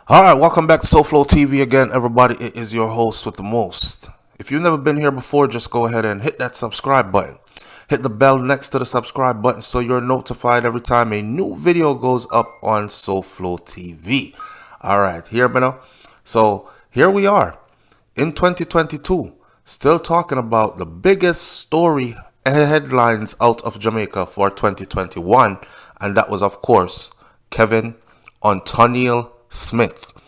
Alright, welcome back to SouFLoTV again, everybody. It is your host with the most. If you've never been here before, just go ahead and hit that subscribe button. Hit the bell next to the subscribe button so you're notified every time a new video goes up on SouFLoTV. Alright, here we go. So, here we are in 2022, still talking about the biggest story headlines out of Jamaica for 2021, and that was, of course, Kevin Untitled Smith,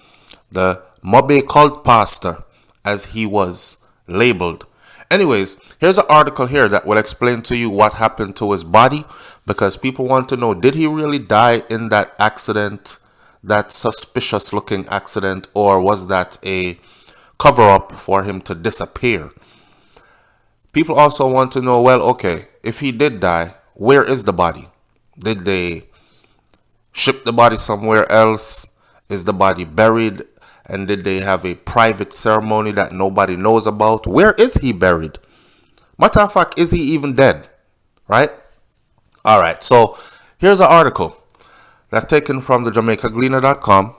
the Mobay cult pastor, as he was labeled. Anyways, here's an article here that will explain to you what happened to his body, because people want to know, did he really die in that accident, that suspicious looking accident, or was that a cover up for him to disappear? People also want to know, well, okay, if he did die, where is the body? Did they ship the body somewhere else? Is the body buried? And did they have a private ceremony that nobody knows about? Where is he buried? Matter of fact, is he even dead? Right? Alright, so here's an article that's taken from the JamaicaGleaner.com,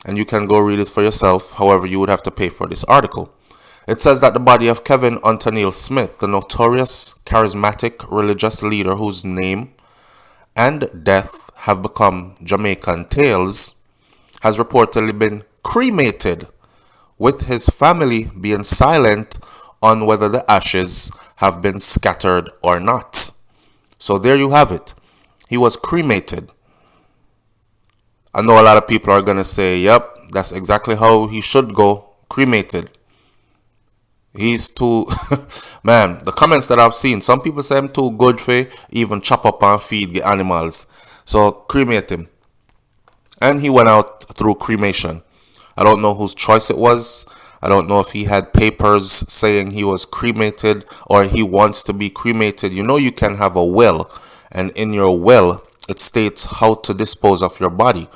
and you can go read it for yourself. However, you would have to pay for this article. It says that the body of Kevin Untitled Smith, the notorious charismatic religious leader whose name and death have become Jamaican tales, has reportedly been cremated, with his family being silent on whether the ashes have been scattered or not. So there you have it. He was cremated. I know a lot of people are going to say, yep, that's exactly how he should go, cremated. He's too, man, the comments that I've seen, some people say I'm too good for even chop up and feed the animals. So cremate him. And he went out through cremation. I don't know whose choice it was. I don't know if he had papers saying he was cremated or he wants to be cremated. You know, you can have a will, and in your will, it states how to dispose of your body.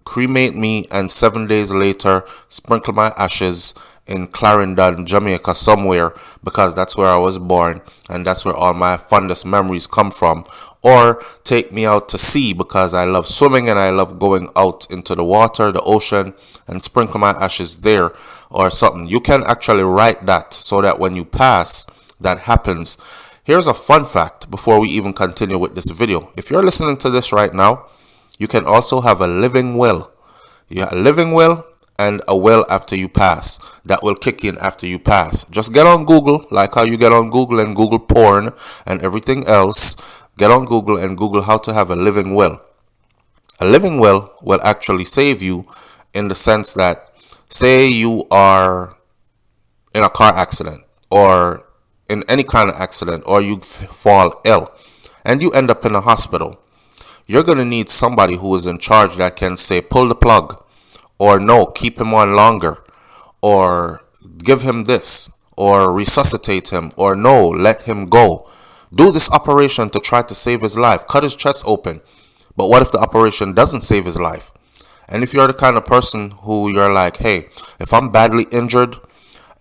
Cremate me, and 7 days later, sprinkle my ashes in Clarendon, Jamaica somewhere, because that's where I was born and that's where all my fondest memories come from. Or take me out to sea because I love swimming and I love going out into the water, the ocean, and sprinkle my ashes there or something. You can actually write that so that when you pass, that happens. Here's a fun fact before we even continue with this video. If you're listening to this right now, you can also have a living will. You have a living will and a will after you pass that will kick in after you pass. Just get on Google, like how you get on Google and Google porn and everything else. Get on Google and Google how to have a living will. A living will actually save you in the sense that, say you are in a car accident or in any kind of accident, or you fall ill and you end up in a hospital. You're going to need somebody who is in charge that can say, pull the plug, or no, keep him on longer, or give him this, or resuscitate him, or no, let him go. Do this operation to try to save his life. Cut his chest open. But what if the operation doesn't save his life? And if you're the kind of person who you're like, hey, if I'm badly injured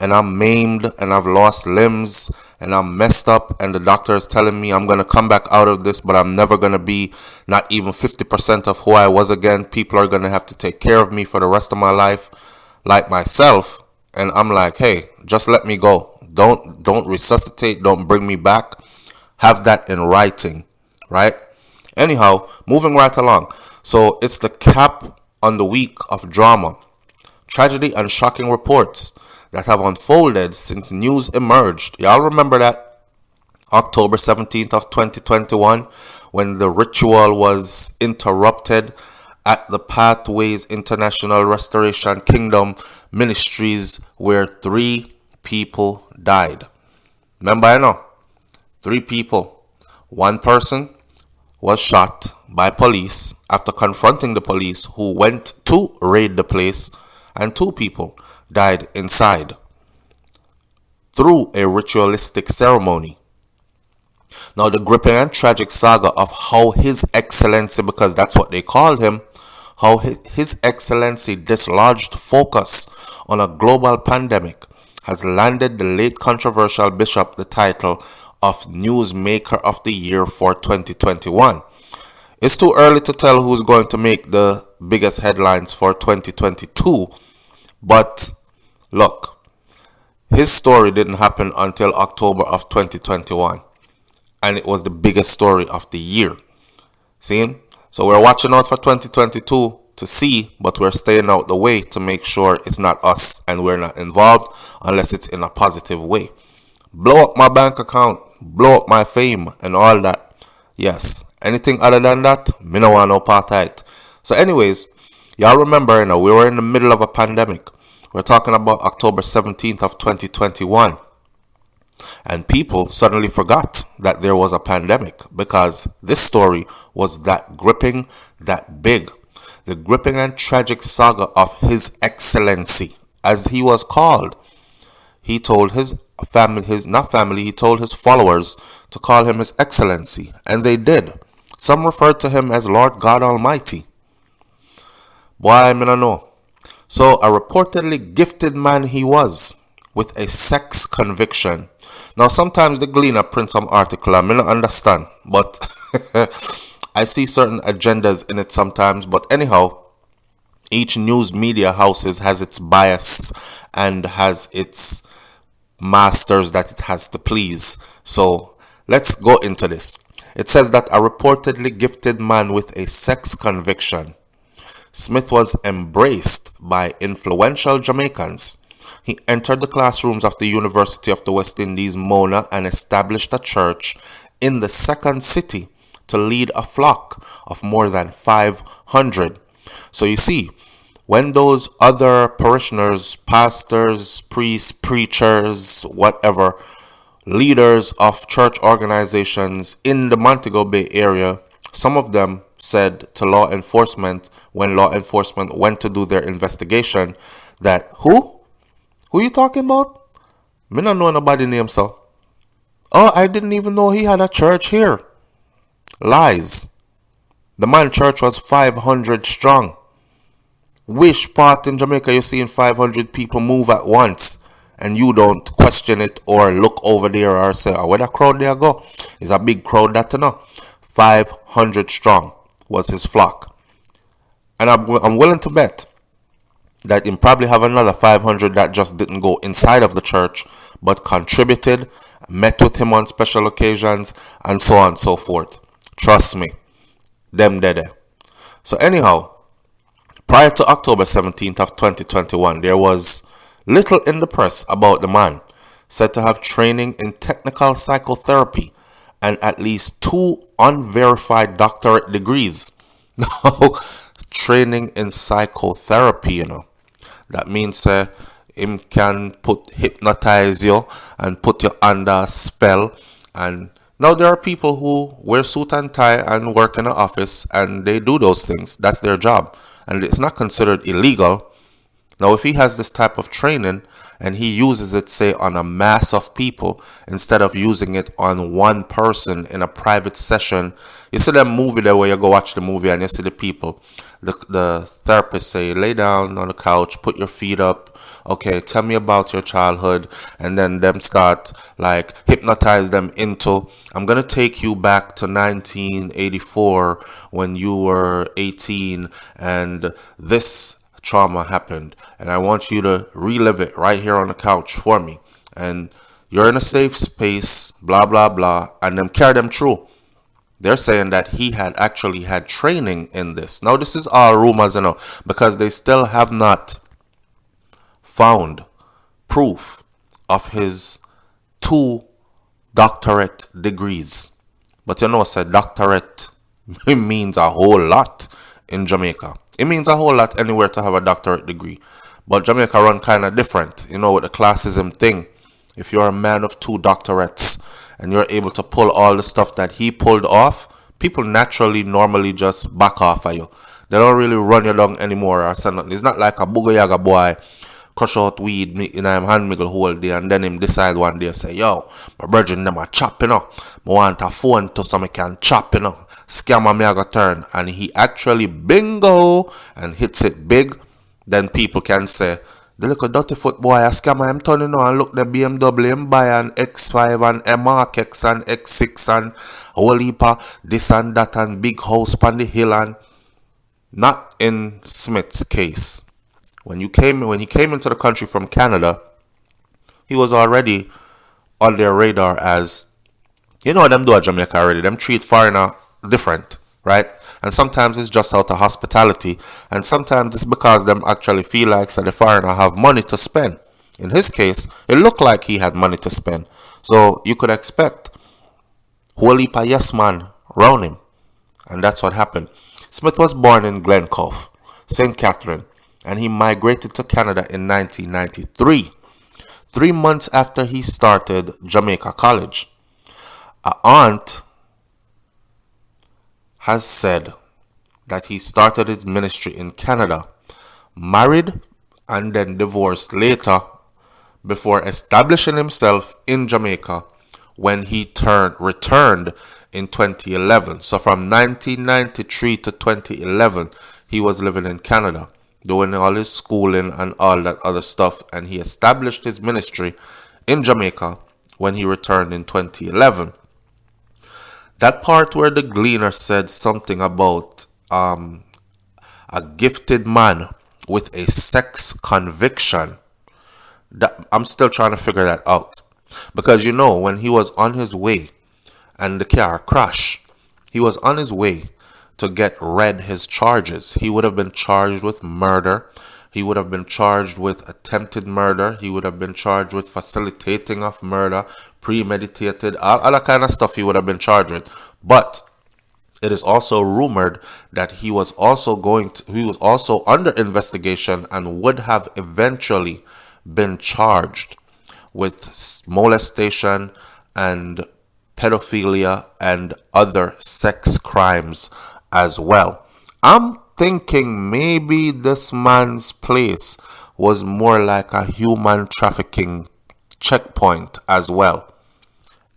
and I'm maimed and I've lost limbs and I'm messed up and the doctor is telling me I'm going to come back out of this, but I'm never going to be not even 50% of who I was again. People are going to have to take care of me for the rest of my life, like myself. And I'm like, hey, just let me go. Don't resuscitate. Don't bring me back. Have that in writing, right? Anyhow, moving right along. So it's the cap on the week of drama, tragedy, and shocking reports that have unfolded since news emerged. Y'all remember that October 17th of 2021 when the ritual was interrupted at the Pathways International Restoration Kingdom Ministries, where 3 people died. Remember, I know 3 people. 1 person was shot by police after confronting the police who went to raid the place, and 2 people died inside through a ritualistic ceremony. Now, the gripping and tragic saga of how His Excellency, because that's what they called him, how His Excellency dislodged focus on a global pandemic has landed the late controversial bishop the title of Newsmaker of the Year for 2021. It's too early to tell who's going to make the biggest headlines for 2022. But look, his story didn't happen until October of 2021. And it was the biggest story of the year. See? So we're watching out for 2022 to see, but we're staying out the way to make sure it's not us and we're not involved unless it's in a positive way. Blow up my bank account, blow up my fame and all that. Yes. Anything other than that, me no want no part of it. So anyways, y'all remember, we were in the middle of a pandemic. We're talking about October 17th of 2021. And people suddenly forgot that there was a pandemic because this story was that gripping, that big. The gripping and tragic saga of His Excellency, as he was called. He told his family, he told his followers to call him His Excellency. And they did. Some referred to him as Lord God Almighty. Boy, I don't know. So a reportedly gifted man he was, with a sex conviction. Now sometimes the Gleaner print some article I may not understand, but I see certain agendas in it sometimes. But anyhow, each news media houses has its bias and has its masters that it has to please. So let's go into this. It says that a reportedly gifted man with a sex conviction. Smith was embraced by influential Jamaicans. He entered the classrooms of the University of the West Indies, Mona, and established a church in the second city to lead a flock of more than 500. So you see, when those other parishioners, pastors, priests, preachers, whatever, leaders of church organizations in the Montego Bay area, some of them said to law enforcement, when law enforcement went to do their investigation, that who you talking about? Me not know nobody name, so. Oh, I didn't even know he had a church here. Lies. The man church was 500 strong. Which part in Jamaica you seeing 500 people move at once and you don't question it or look over there or say, oh, where that crowd there go? It's a big crowd that to know. 500 strong was his flock. And I'm willing to bet that he probably have another 500 that just didn't go inside of the church but contributed, met with him on special occasions, and so on and so forth. Trust me, them dead. So anyhow, prior to October 17th of 2021, there was little in the press about the man, said to have training in technical psychotherapy and at least 2 unverified doctorate degrees. Now, training in psychotherapy, that means him can hypnotize you and put you under a spell. And now there are people who wear suit and tie and work in an office and they do those things. That's their job. And it's not considered illegal. Now, if he has this type of training and he uses it, say, on a mass of people instead of using it on one person in a private session, you see that movie there where you go watch the movie and you see the people, the therapist say, lay down on the couch, put your feet up, okay, tell me about your childhood, and then them start like hypnotize them into, I'm gonna take you back to 1984 when you were 18 and this trauma happened, and I want you to relive it right here on the couch for me, and you're in a safe space, blah blah blah, and then carry them through. They're saying that he had actually had training in this. Now this is all rumors, because they still have not found proof of his 2 doctorate degrees. But said doctorate means a whole lot in Jamaica. It means a whole lot anywhere to have a doctorate degree. But Jamaica run kind of different, with the classism thing. If you're a man of 2 doctorates and you're able to pull all the stuff that he pulled off, people normally just back off of you. They don't really run you down anymore or something. It's not like a boogayaga boy crush out weed in him hand miggle whole day and then him decide one day say, yo, my brethren them a chop, I want a phone to so I can chop, scammer me I go turn, and he actually bingo and hits it big, then people can say, The little dirty foot boy, a scammer, I'm turning on and look the BMW, him buy an X5 and a Mark X and X6 and a whole heap of this and that and big house on the hill. And not in Smith's case. When he came into the country from Canada, he was already on their radar as, you know what them do at Jamaica already. Them treat foreigner different, right? And sometimes it's just out of hospitality. And sometimes it's because them actually feel like so the foreigner have money to spend. In his case, it looked like he had money to spend. So you could expect whole heap of yes man around him. And that's what happened. Smith was born in Glencove, St. Catherine, and he migrated to Canada in 1993, 3 months after he started Jamaica College. An aunt has said that he started his ministry in Canada, married and then divorced later before establishing himself in Jamaica when he returned in 2011. So from 1993 to 2011, he was living in Canada, doing all his schooling and all that other stuff, and he established his ministry in Jamaica when he returned in 2011. That part where the Gleaner said something about a gifted man with a sex conviction, that I'm still trying to figure that out. Because you know, when he was on his way and the car crashed, he was on his way to get read his charges. He would have been charged with murder. He would have been charged with attempted murder. He would have been charged with facilitating of murder, premeditated, all that kind of stuff he would have been charged with. But it is also rumored that he was also under investigation and would have eventually been charged with molestation and pedophilia and other sex crimes as well. I'm thinking maybe this man's place was more like a human trafficking checkpoint as well.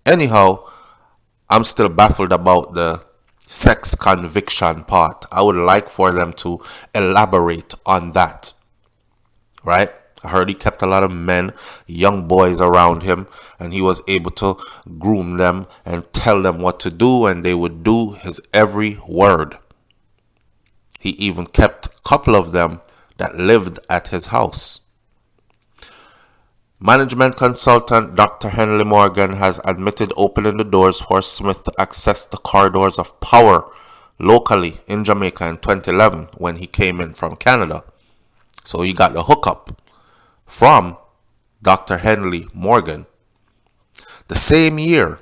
Anyhow, I'm still baffled about the sex conviction part. I would like for them to elaborate on that. Right? I heard he kept a lot of men, young boys around him, and he was able to groom them and tell them what to do, and they would do his every word. He even kept a couple of them that lived at his house. Management consultant Dr. Henley Morgan has admitted opening the doors for Smith to access the corridors of power locally in Jamaica in 2011 when he came in from Canada. So he got the hookup from Dr. Henley Morgan. The same year,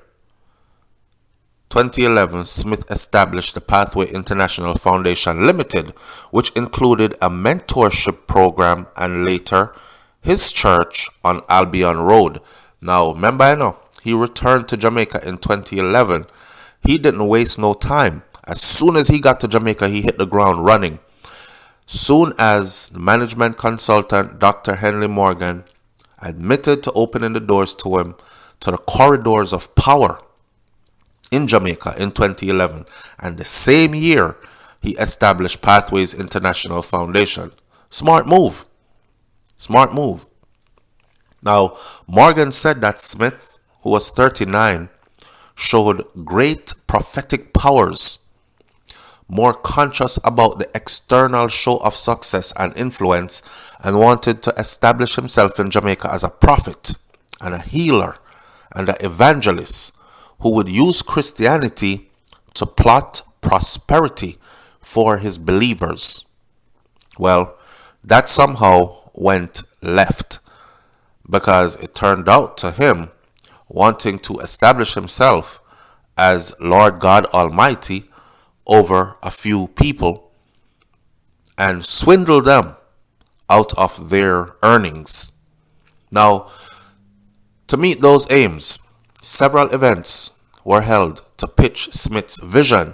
2011, Smith established the Pathway International Foundation Limited, which included a mentorship program and later his church on Albion Road. Now, remember, I know he returned to Jamaica in 2011. He didn't waste no time. As soon as he got to Jamaica, he hit the ground running. Soon as the management consultant Dr. Henley Morgan admitted to opening the doors to him to the corridors of power in Jamaica in 2011, and the same year he established Pathways International Foundation. Smart move. Smart move. Now, Morgan said that Smith, who was 39, showed great prophetic powers, more conscious about the external show of success and influence, and wanted to establish himself in Jamaica as a prophet and a healer and an evangelist who would use Christianity to plot prosperity for his believers. Well, that somehow went left because it turned out to him wanting to establish himself as Lord God Almighty over a few people and swindle them out of their earnings. Now, to meet those aims, several events were held to pitch Smith's vision,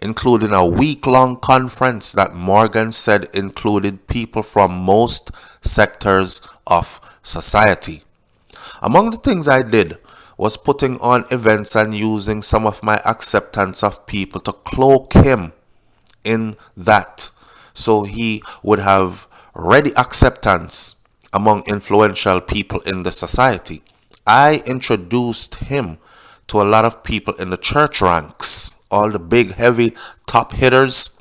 including a week-long conference that Morgan said included people from most sectors of society. Among the things I did was putting on events and using some of my acceptance of people to cloak him in that, so he would have ready acceptance among influential people in the society. I introduced him to a lot of people in the church ranks, all the big, heavy top hitters.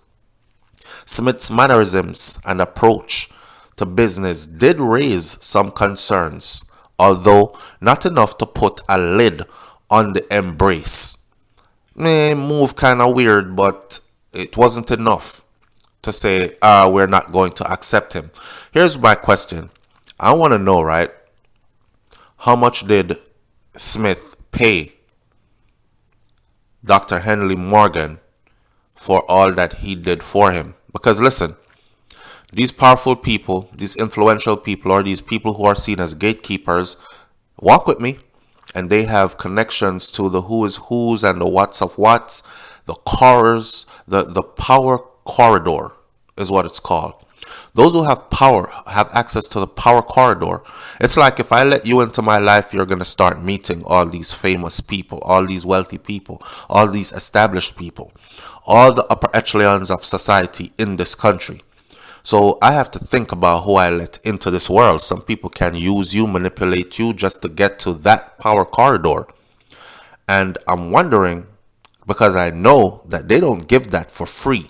Smith's mannerisms and approach to business did raise some concerns, although not enough to put a lid on the embrace. Move kind of weird, but it wasn't enough to say, we're not going to accept him. Here's my question. I want to know, right? How much did Smith pay Dr. Henry Morgan for all that he did for him? Because listen, these powerful people, these influential people, or these people who are seen as gatekeepers, walk with me, and they have connections to the who is who's and the what's of what's, the cores, the power corridor is what it's called. Those who have power have access to the power corridor. It's like if I let you into my life, you're going to start meeting all these famous people, all these wealthy people, all these established people, all the upper echelons of society in this country. So I have to think about who I let into this world. Some people can use you, manipulate you just to get to that power corridor. And I'm wondering, because I know that they don't give that for free.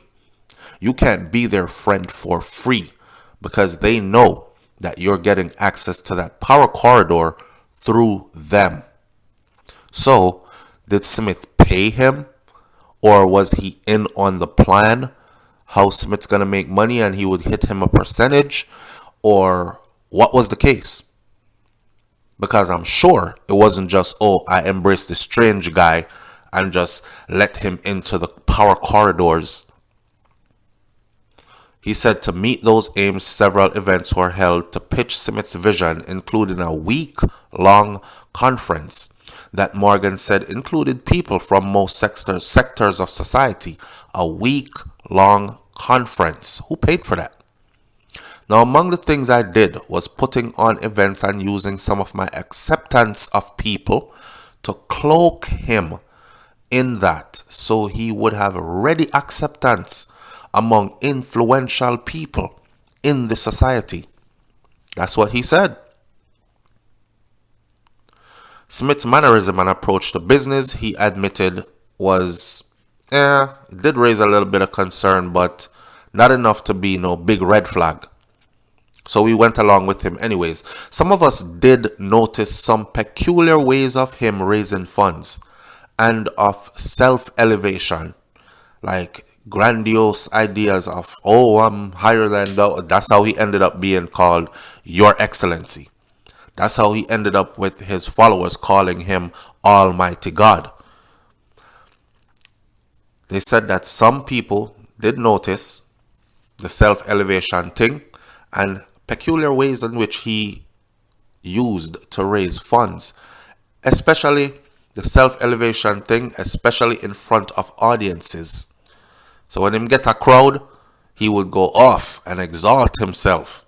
You can't be their friend for free because they know that you're getting access to that power corridor through them. So, did Smith pay him, or was he in on the plan? How Smith's going to make money and he would hit him a percentage? Or what was the case? Because I'm sure it wasn't just, I embraced this strange guy and just let him into the power corridors. He said to meet those aims, several events were held to pitch Smith's vision, including a week-long conference that Morgan said included people from most sectors of society. A week-long conference. Who paid for that? Now, among the things I did was putting on events and using some of my acceptance of people to cloak him in that, so he would have ready acceptance among influential people in the society. That's what he said. Smith's mannerism and approach to business, he admitted, was, it did raise a little bit of concern, but not enough to be no big red flag. So we went along with him anyways. Some of us did notice some peculiar ways of him raising funds and of self-elevation, like grandiose ideas of, I'm higher than thou. That's how he ended up being called Your Excellency. That's how he ended up with his followers calling him Almighty God. They said that some people did notice the self-elevation thing and peculiar ways in which he used to raise funds, especially the self-elevation thing, especially in front of audiences. So when him get a crowd, he would go off and exalt himself.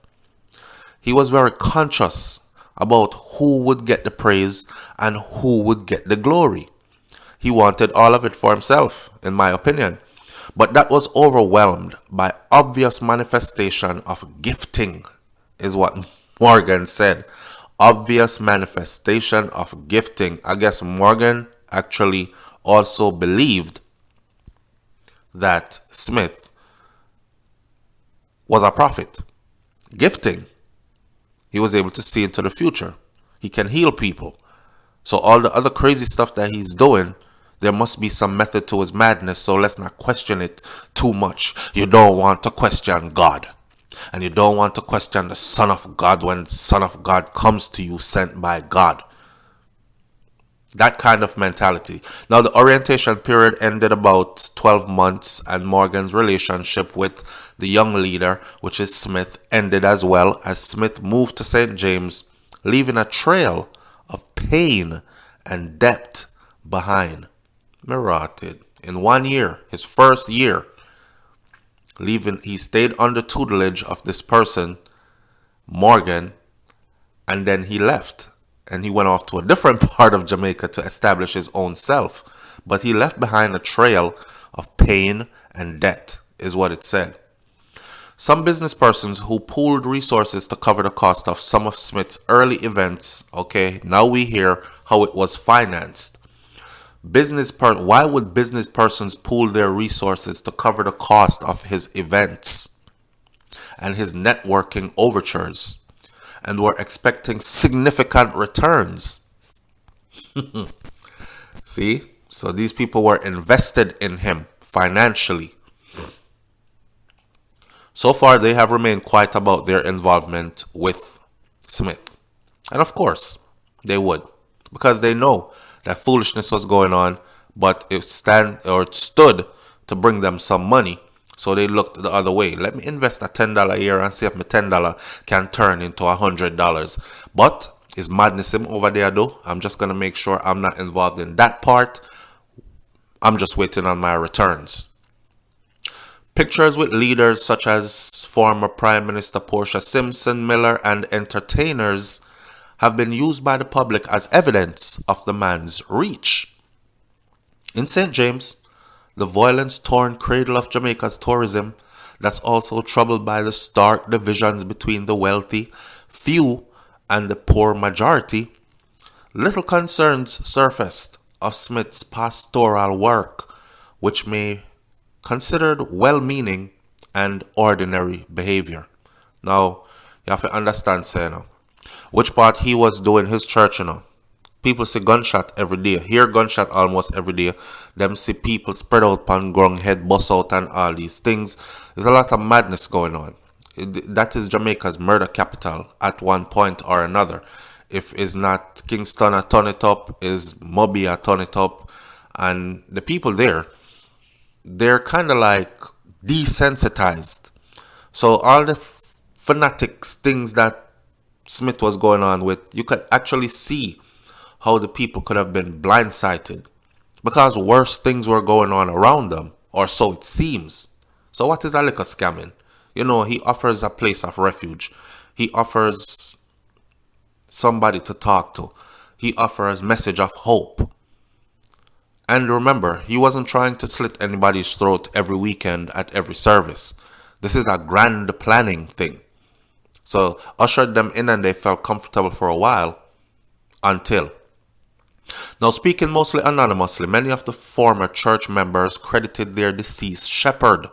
He was very conscious about who would get the praise and who would get the glory. He wanted all of it for himself, in my opinion. But that was overwhelmed by obvious manifestation of gifting, is what Morgan said. Obvious manifestation of gifting. I guess Morgan actually also believed that Smith was a prophet. Gifting. He was able to see into the future. He can heal people. So all the other crazy stuff that he's doing, there must be some method to his madness, so let's not question it too much. You don't want to question God. And you don't want to question the Son of God when the Son of God comes to you sent by God. That kind of mentality. Now, the orientation period ended about 12 months, and Morgan's relationship with the young leader, which is Smith, ended as well, as Smith moved to St. James, leaving a trail of pain and debt behind. Mirated. In 1 year, his first year, he stayed under tutelage of this person, Morgan, and then he left. And he went off to a different part of Jamaica to establish his own self. But he left behind a trail of pain and debt, is what it said. Some business persons who pooled resources to cover the cost of some of Smith's early events. Okay, now we hear how it was financed. Why would business persons pool their resources to cover the cost of his events and his networking overtures and were expecting significant returns? See? So these people were invested in him financially. So far, they have remained quiet about their involvement with Smith. And of course, they would, because they know that foolishness was going on, but it stood to bring them some money. So they looked the other way. Let me invest a $10 a year and see if my $10 can turn into $100. But is madness him over there though? I'm just going to make sure I'm not involved in that part. I'm just waiting on my returns. Pictures with leaders such as former Prime Minister Portia Simpson Miller and entertainers have been used by the public as evidence of the man's reach. In St. James, the violence-torn cradle of Jamaica's tourism that's also troubled by the stark divisions between the wealthy few and the poor majority, little concerns surfaced of Smith's pastoral work, which may considered well-meaning and ordinary behavior. Now, you have to understand, say, which part he was doing his church, People see gunshot every day. Hear gunshot almost every day. Them see people spread out upon ground, head bust out and all these things. There's a lot of madness going on. That is Jamaica's murder capital at one point or another. If it's not Kingston, a turn it up, is Mobay, a turn it up. And the people there, they're kind of like desensitized. So all the fanatics things that Smith was going on with, you could actually see how the people could have been blindsided because worse things were going on around them, or so it seems. So what is a liquor scamming? He offers a place of refuge. He offers somebody to talk to. He offers message of hope. And remember, he wasn't trying to slit anybody's throat every weekend at every service. This is a grand planning thing. So ushered them in and they felt comfortable for a while until. Now, speaking mostly anonymously, many of the former church members credited their deceased shepherd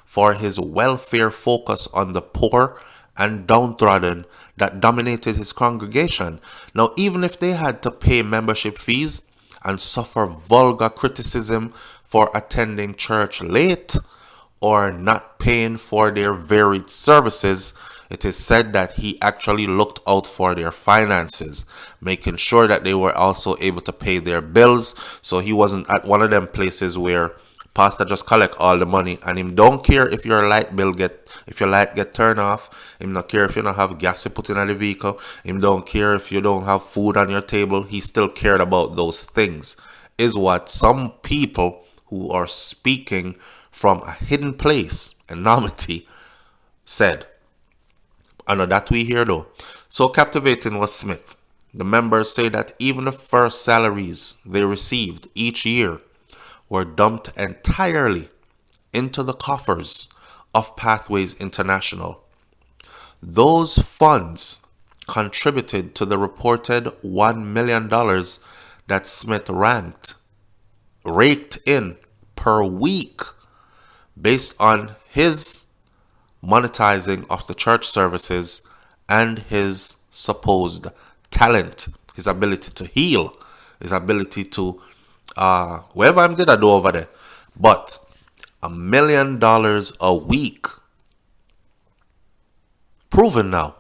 for his welfare focus on the poor and downtrodden that dominated his congregation. Now, even if they had to pay membership fees and suffer vulgar criticism for attending church late or not paying for their varied services, it is said that he actually looked out for their finances, making sure that they were also able to pay their bills. So he wasn't at one of them places where pastor just collect all the money and him don't care if your light get turned off. Him not care if you don't have gas to put in the vehicle. Him don't care if you don't have food on your table. He still cared about those things, is what some people who are speaking from a hidden place, enormity, said. I know that we hear though. So captivating was Smith. The members say that even the first salaries they received each year were dumped entirely into the coffers of Pathways International. Those funds contributed to the reported $1 million that Smith raked in per week based on his monetizing of the church services and his supposed talent, his ability to heal, his ability to whatever I'm did I do over there. But $1 million a week, proven now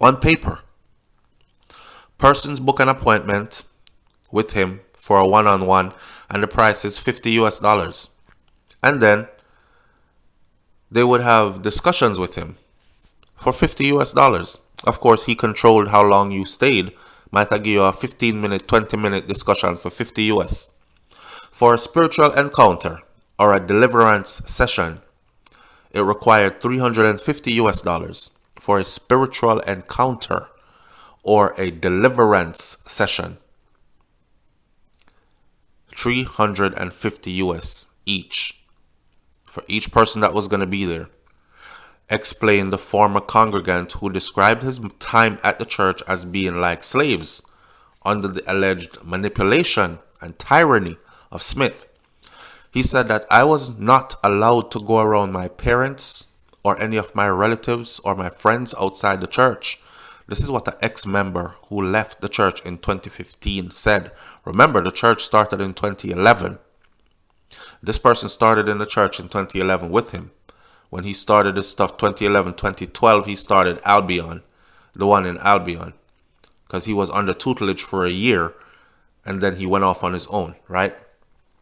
on paper. Persons book an appointment with him for a one-on-one and the price is $50 and then they would have discussions with him for $50. Of course, he controlled how long you stayed. Might I give you a 15-minute, 20-minute discussion for $50. For a spiritual encounter or a deliverance session, it required $350 for a spiritual encounter or a deliverance session. $350 each for each person that was going to be there. explained the former congregant who described his time at the church as being like slaves under the alleged manipulation and tyranny of Smith. He said that I was not allowed to go around my parents or any of my relatives or my friends outside the church. This is what the ex-member who left the church in 2015 said. Remember, the church started in 2011. This person started in the church in 2011 with him. When he started this stuff, 2011, 2012, he started Albion, the one in Albion, because he was under tutelage for a year, and then he went off on his own, right?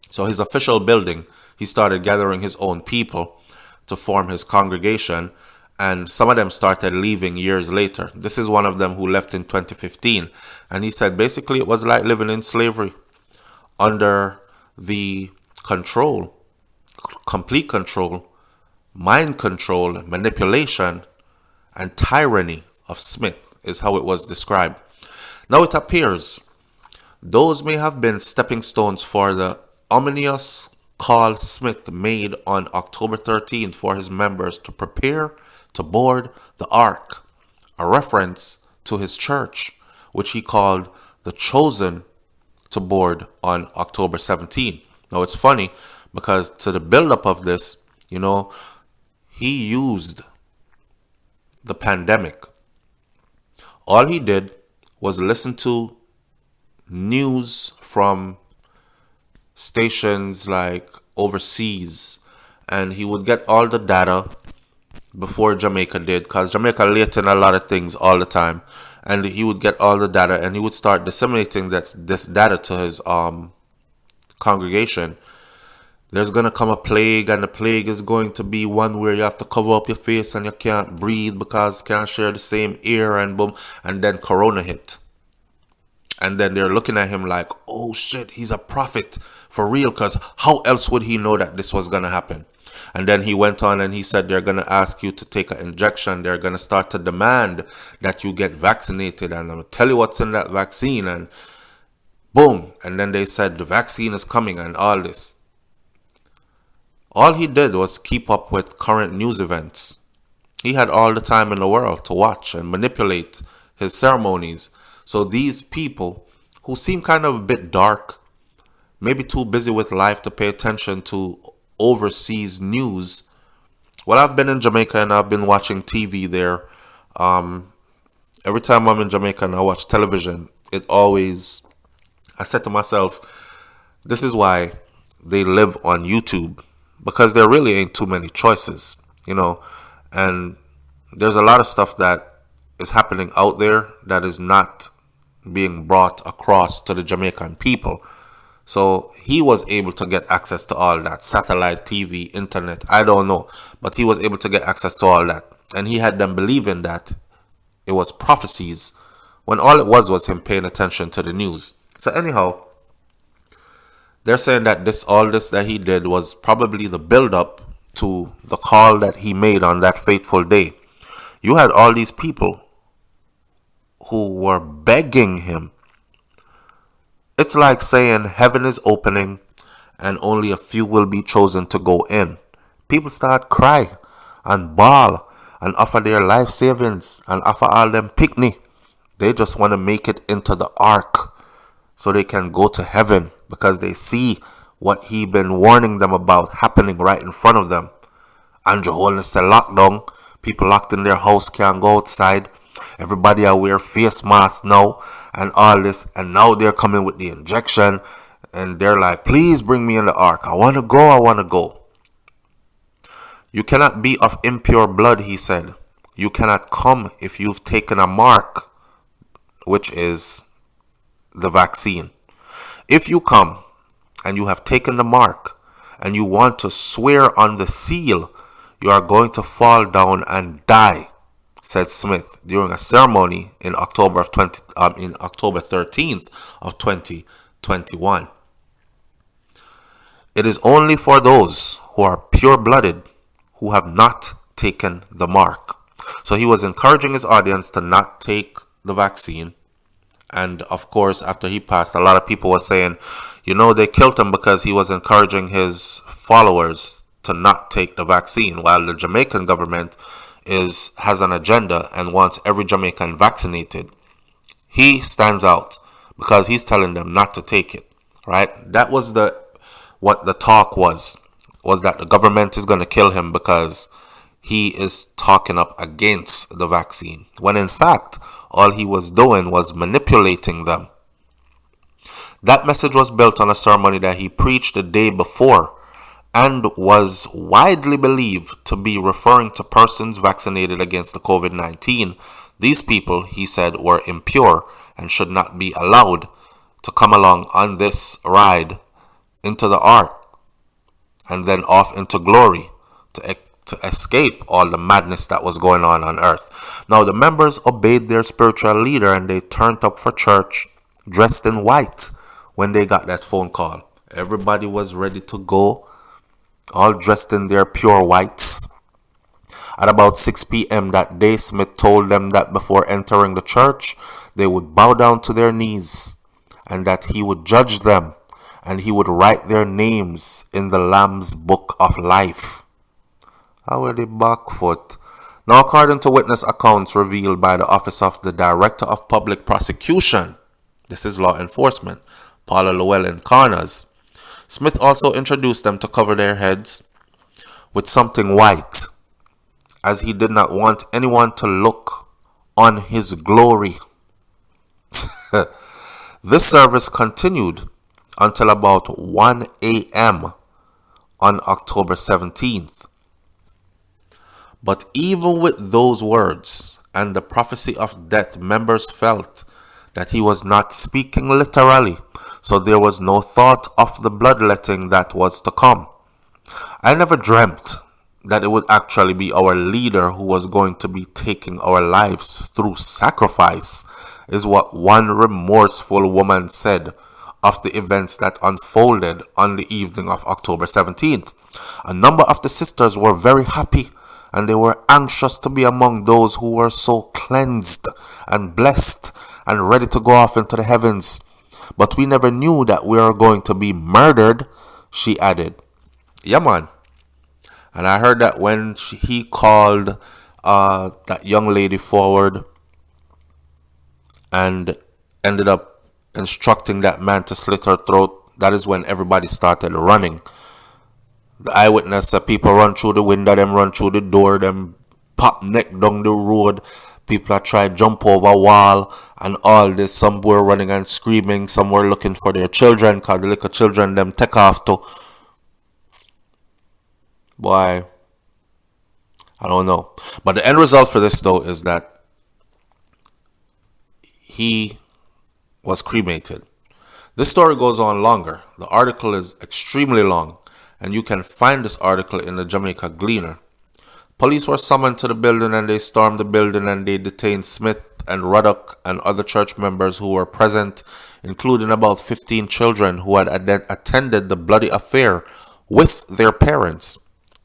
So his official building, he started gathering his own people to form his congregation, and some of them started leaving years later. This is one of them who left in 2015, and he said basically it was like living in slavery under the control, complete control, mind control, manipulation, and tyranny of Smith is how it was described. Now it appears those may have been stepping stones for the ominous call Smith made on October 13th for his members to prepare to board the ark, a reference to his church, which he called the Chosen, to board on October 17th. Now it's funny because to the buildup of this, he used the pandemic. All he did was listen to news from stations like overseas, and he would get all the data before Jamaica did, because Jamaica late in a lot of things all the time, and he would get all the data and he would start disseminating this data to his congregation. There's going to come a plague, and the plague is going to be one where you have to cover up your face and you can't breathe because you can't share the same air, and boom. And then Corona hit. And then they're looking at him like, oh shit, he's a prophet for real, because how else would he know that this was going to happen? And then he went on and he said they're going to ask you to take an injection. They're going to start to demand that you get vaccinated, and I'm going to tell you what's in that vaccine, and boom. And then they said the vaccine is coming and all this. All he did was keep up with current news events. He had all the time in the world to watch and manipulate his ceremonies. So these people who seem kind of a bit dark, maybe too busy with life to pay attention to overseas news. Well, I've been in Jamaica and I've been watching TV there. Every time I'm in Jamaica and I watch television, I said to myself, this is why they live on YouTube. Because there really ain't too many choices, and there's a lot of stuff that is happening out there that is not being brought across to the Jamaican people. So he was able to get access to all that, satellite TV, internet, I don't know, but he was able to get access to all that, and he had them believing that it was prophecies when all it was him paying attention to the news. So anyhow, they're saying that all this that he did was probably the build-up to the call that he made on that fateful day. You had all these people who were begging him. It's like saying heaven is opening and only a few will be chosen to go in. People start cry and bawl and offer their life savings and offer all them picnic. They just want to make it into the ark so they can go to heaven, because they see what he been warning them about happening right in front of them. Andrew Holness said lockdown. People locked in their house can't go outside. Everybody are wear face masks now and all this. And now they're coming with the injection. And they're like, please bring me in the ark. I want to go. You cannot be of impure blood, he said. You cannot come if you've taken a mark, which is the vaccine. If you come and you have taken the mark and you want to swear on the seal, you are going to fall down and die, said Smith during a ceremony in October 13th of 2021. It is only for those who are pure-blooded who have not taken the mark. So he was encouraging his audience to not take the vaccine. And of course, after he passed, a lot of people were saying, they killed him because he was encouraging his followers to not take the vaccine, while the Jamaican government has an agenda and wants every Jamaican vaccinated. He stands out because he's telling them not to take it. Right? That was what the talk was that the government is going to kill him because he is talking up against the vaccine, when in fact all he was doing was manipulating them. That message was built on a ceremony that he preached the day before and was widely believed to be referring to persons vaccinated against the COVID-19. These people, he said, were impure and should not be allowed to come along on this ride into the ark and then off into glory to escape all the madness that was going on earth. Now the members obeyed their spiritual leader and they turned up for church dressed in white when they got that phone call. Everybody was ready to go, all dressed in their pure whites. At about 6 p.m. that day, Smith told them that before entering the church, they would bow down to their knees and that he would judge them and he would write their names in the Lamb's Book of Life. How were they back foot? Now, according to witness accounts revealed by the Office of the Director of Public Prosecution, this is law enforcement, Paula Llewellyn Connors, Smith also introduced them to cover their heads with something white, as he did not want anyone to look on his glory. This service continued until about 1 a.m. on October 17th. But even with those words and the prophecy of death, members felt that he was not speaking literally, so there was no thought of the bloodletting that was to come. I never dreamt that it would actually be our leader who was going to be taking our lives through sacrifice, is what one remorseful woman said of the events that unfolded on the evening of October 17th. A number of the sisters were very happy and they were anxious to be among those who were so cleansed and blessed and ready to go off into the heavens. But we never knew that we were going to be murdered, she added. Yeah, man. And I heard that when he called that young lady forward and ended up instructing that man to slit her throat, that is when everybody started running. The eyewitness said people run through the window, them run through the door, them pop neck down the road. People are trying to jump over a wall and all this. Some were running and screaming. Some were looking for their children because the little children them take off to. Boy, I don't know. But the end result for this though is that he was cremated. This story goes on longer. The article is extremely long, and you can find this article in the Jamaica Gleaner. Police were summoned to the building and they stormed the building and they detained Smith and Ruddock and other church members who were present, including about 15 children who had attended the bloody affair with their parents.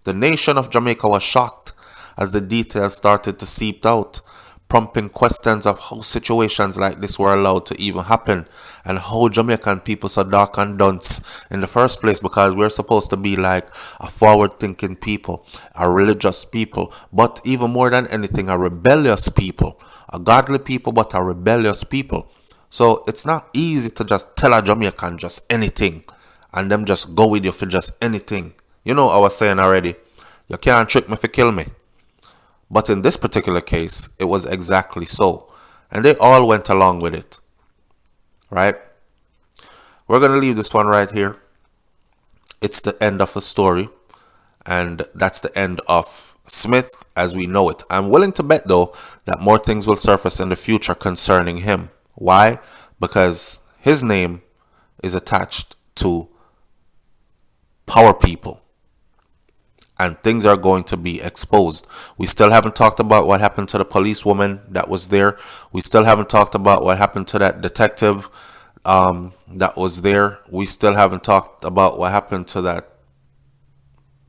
The nation of Jamaica was shocked as the details started to seep out, prompting questions of how situations like this were allowed to even happen and how Jamaican people so dark and dunce in the first place, because we're supposed to be like a forward-thinking people, a religious people, but even more than anything, a rebellious people, a godly people, but a rebellious people. So it's not easy to just tell a Jamaican just anything and them just go with you for just anything. You know I was saying already, you can't trick me for kill me. But in this particular case, it was exactly so. And they all went along with it. Right? We're going to leave this one right here. It's the end of the story. And that's the end of Smith as we know it. I'm willing to bet, though, that more things will surface in the future concerning him. Why? Because his name is attached to power people. And things are going to be exposed. We still haven't talked about what happened to the policewoman that was there. We still haven't talked about what happened to that detective that was there. We still haven't talked about what happened to that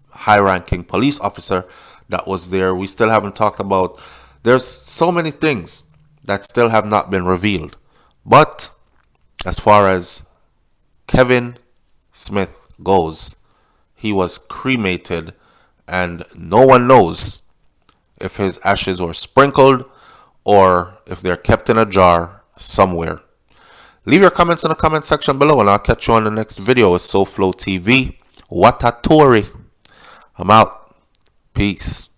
high-ranking police officer that was there. We still haven't talked about... There's so many things that still have not been revealed. But as far as Kevin Smith goes, he was cremated. And no one knows if his ashes were sprinkled or if they're kept in a jar somewhere. Leave your comments in the comment section below, and I'll catch you on the next video with SouFLoTV. Watatori. I'm out. Peace.